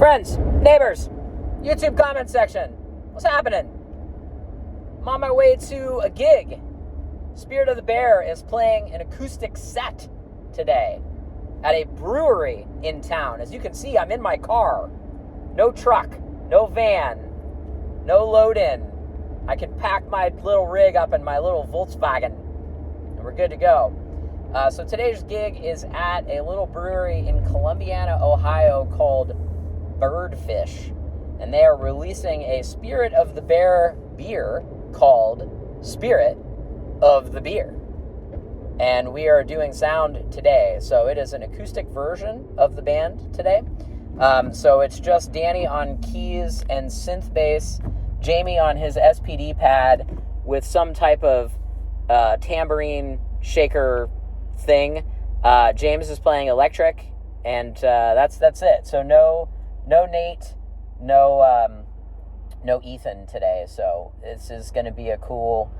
Friends, neighbors, YouTube comment section, what's happening? I'm on my way to a gig. Spirit of the Bear is playing an acoustic set today at a brewery in town. As you can see, I'm in my car. No truck, no van, no load-in. I can pack my little rig up in my little Volkswagen, and we're good to go. So today's gig is at a little brewery in Columbiana, Ohio called Birdfish, and they are releasing a Spirit of the Bear beer called Spirit of the Beer. And we are doing sound today, so it is an acoustic version of the band today. So it's just Danny on keys and synth bass, Jamie on his SPD pad with some type of tambourine shaker thing. James is playing electric, and that's it. So no Nate, no Ethan today. So this is going to be a cool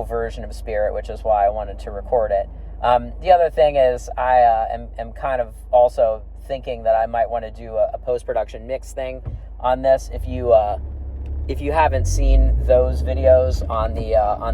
version of Spirit, which is why I wanted to record it. The other thing is I am kind of also thinking that I might want to do a post-production mix thing on this. If you haven't seen those videos on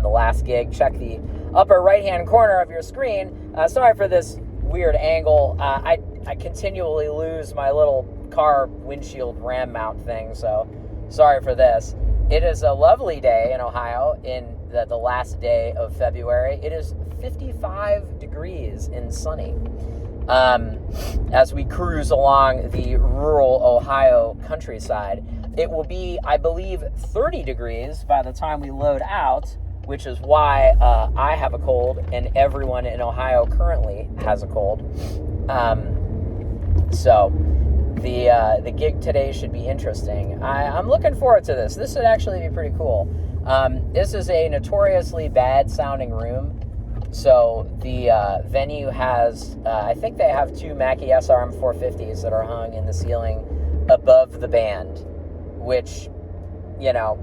the last gig, check the upper right-hand corner of your screen. Sorry for this weird angle. I continually lose my little car windshield ram mount thing, so sorry for this. It is a lovely day in Ohio in the last day of February. It is 55 degrees and sunny as we cruise along the rural Ohio countryside. It will be, I believe, 30 degrees by the time we load out, which is why I have a cold and everyone in Ohio currently has a cold. So the gig today should be interesting. I'm looking forward to this. This should actually be pretty cool. This is a notoriously bad sounding room. So the venue has, I think they have two Mackie SRM 450s that are hung in the ceiling above the band, which, you know,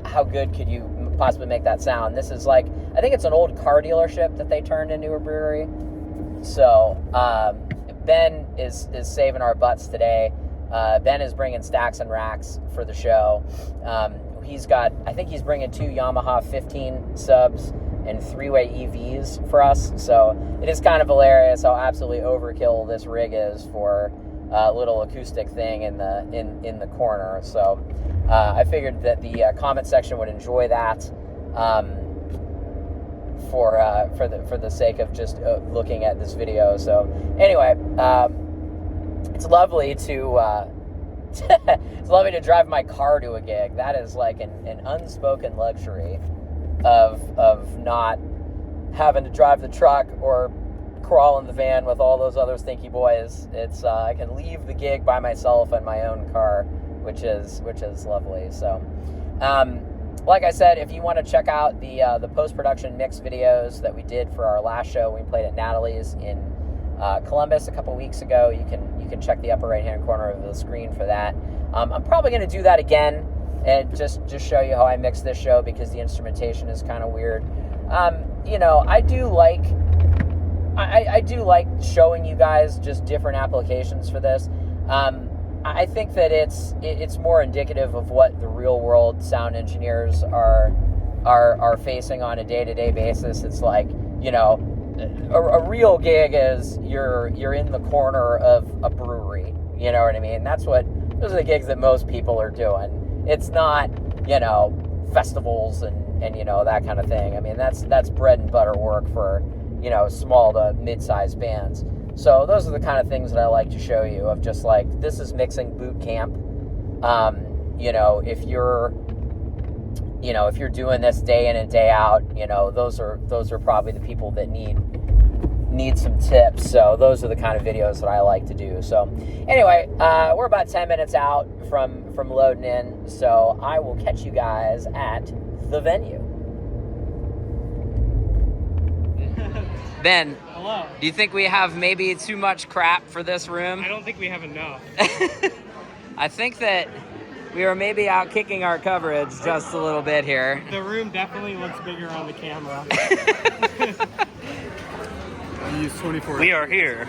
how good could you possibly make that sound? This is like, I think it's an old car dealership that they turned into a brewery. So Ben is saving our butts today. Ben is bringing stacks and racks for the show. I think he's bringing two Yamaha 15 subs and three-way EVs for us. So it is kind of hilarious how absolutely overkill this rig is for a little acoustic thing in the corner. So I figured that the comment section would enjoy that for the sake of just looking at this video. So anyway, it's lovely to it's lovely to drive my car to a gig. That is like an unspoken luxury of not having to drive the truck or crawl in the van with all those other stinky boys. It's I can leave the gig by myself in my own car, which is lovely. So like I said, if you want to check out the post-production mix videos that we did for our last show, we played at Natalie's in Columbus a couple weeks ago. You can check the upper right-hand corner of the screen for that. I'm probably going to do that again and just show you how I mix this show, because the instrumentation is kind of weird. You know, I do like showing you guys just different applications for this. I think that it's more indicative of what the real world sound engineers are facing on a day-to-day basis. It's like, you know, a real gig is you're in the corner of a brewery. You know what I mean? Those are the gigs that most people are doing. It's not, you know, festivals and you know, that kind of thing. I mean, that's bread and butter work for, you know, small to mid-sized bands. So those are the kind of things that I like to show you, of just like, this is mixing boot camp. You know, if you're doing this day in and day out, you know, those are probably the people that need some tips. So those are the kind of videos that I like to do. So anyway, we're about 10 minutes out from loading in, so I will catch you guys at the venue. Ben, hello. Do you think we have maybe too much crap for this room? I don't think we have enough. I think that we are maybe out kicking our coverage just a little bit here. The room definitely looks bigger on the camera. We use 24. We are here.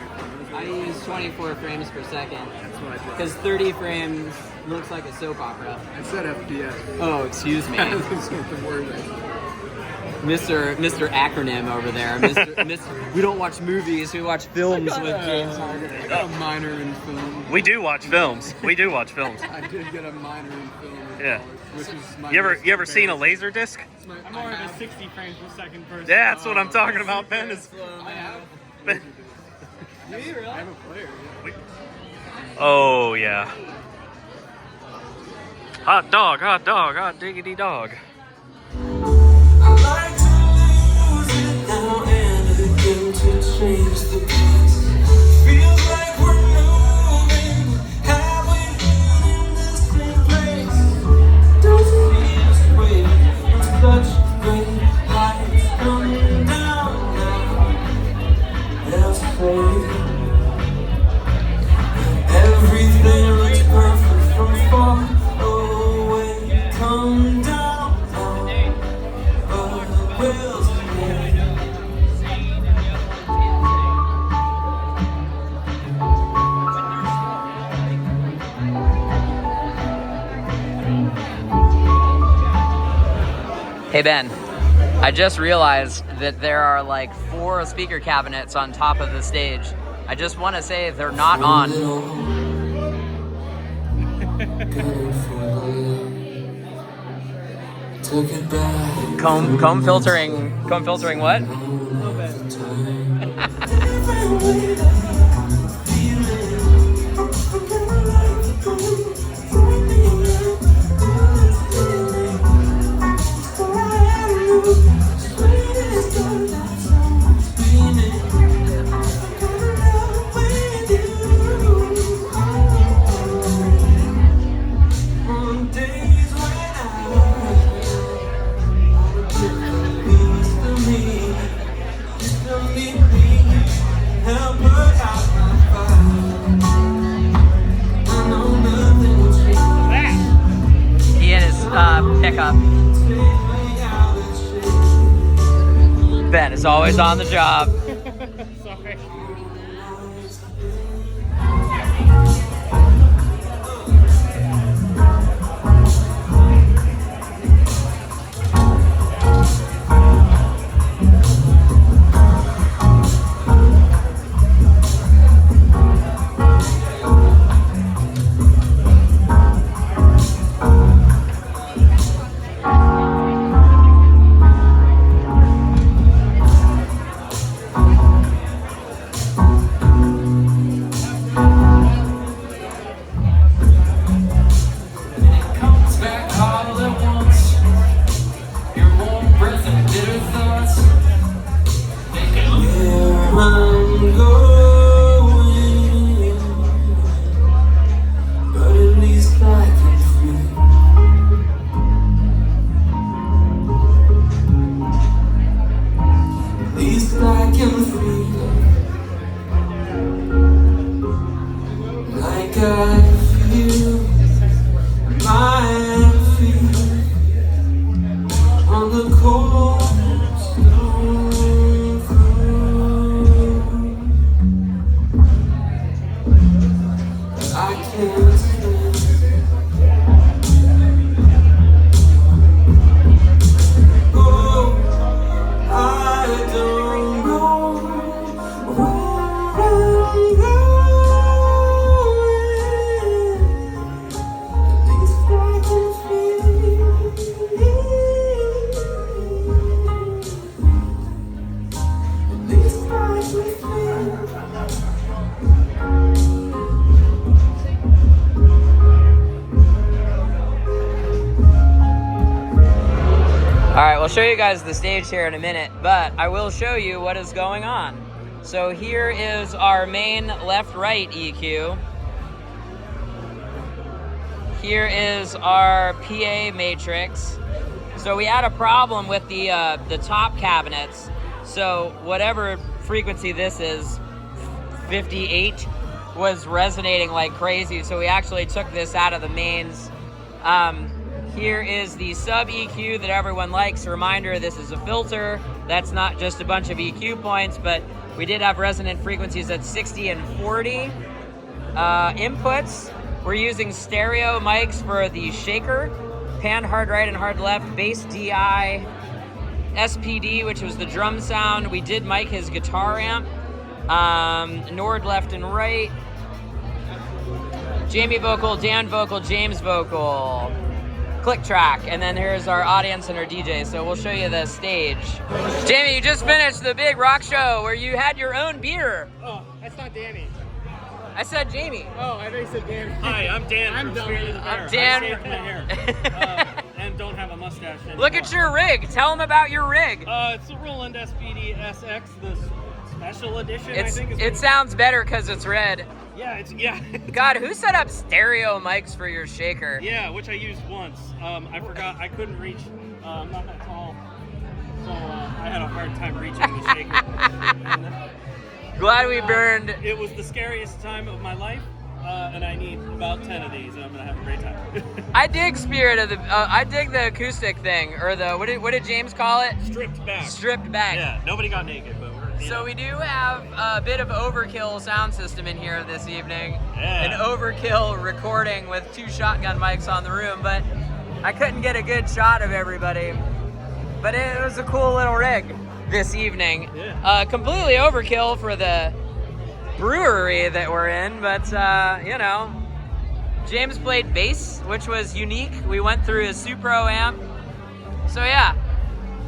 I use 24 frames per second. That's what I did. Because 30 frames looks like a soap opera. I said FPS. Oh, excuse me. That's the word I said. Mr. Acronym over there. Mr. We don't watch movies, we watch films with James Harden. I got a minor in film. We do watch films. We do watch films. I did get a minor in film. Yeah. College, which is my You ever seen a laser disc? I'm more of a 60 frames per second person. Yeah, that's what I'm talking about, Ben. I have. Ben. I have a player. Yeah. Oh yeah. Hot dog, hot diggity dog. I like to lose it now and again to change the pace. Feels like we're moving, have we been in the same place? Don't feel this way, it's such great heights coming down now. They'll say everything looks perfect from far away. Come down now. Hey Ben, I just realized that there are like 4 speaker cabinets on top of the stage. I just want to say they're not on. Comb filtering what? Pickup. Ben is always on the job. Sorry. I'll show you guys the stage here in a minute, but I will show you what is going on. So here is our main left-right EQ. Here is our PA matrix. So we had a problem with the top cabinets. So whatever frequency this is, 58, was resonating like crazy. So we actually took this out of the mains. Here is the sub EQ that everyone likes. Reminder, this is a filter. That's not just a bunch of EQ points, but we did have resonant frequencies at 60 and 40. Inputs, we're using stereo mics for the shaker, pan hard right and hard left, bass DI, SPD, which was the drum sound. We did mic his guitar amp, Nord left and right, Jamie vocal, Dan vocal, James vocal, click track, and then here's our audience and our DJ. So we'll show you the stage. Jamie, you just finished the big rock show where you had your own beer. Oh, that's not Danny. I said Jamie. Oh, I thought you said Danny. Hi, I'm Dan. I'm from Dumb. Spirit of the Bear. I'm Dan. I shaved my hair. And don't have a mustache anymore. Look at your rig. Tell them about your rig. It's the Roland SPD-SX, the special edition, I think. It sounds better because it's red. Yeah. God, who set up stereo mics for your shaker? Yeah, which I used once. I forgot, I couldn't reach, I'm not that tall, so I had a hard time reaching the shaker. Glad we burned. It was the scariest time of my life, and I need about 10 of these, and I'm gonna have a great time. I dig Spirit of the. I dig the acoustic thing, or the what did James call it? Stripped back. Stripped back. Yeah, nobody got naked, but we're. So we do have a bit of overkill sound system in here this evening. Yeah. An overkill recording with 2 shotgun mics on the room, but I couldn't get a good shot of everybody. But it was a cool little rig this evening. Yeah. Completely overkill for the brewery that we're in, but you know, James played bass, which was unique. We went through a Supro amp. So yeah,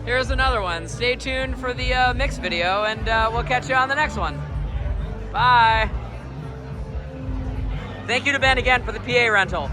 here's another one. Stay tuned for the mix video, and we'll catch you on the next one. Bye. Thank you to Ben again for the PA rental.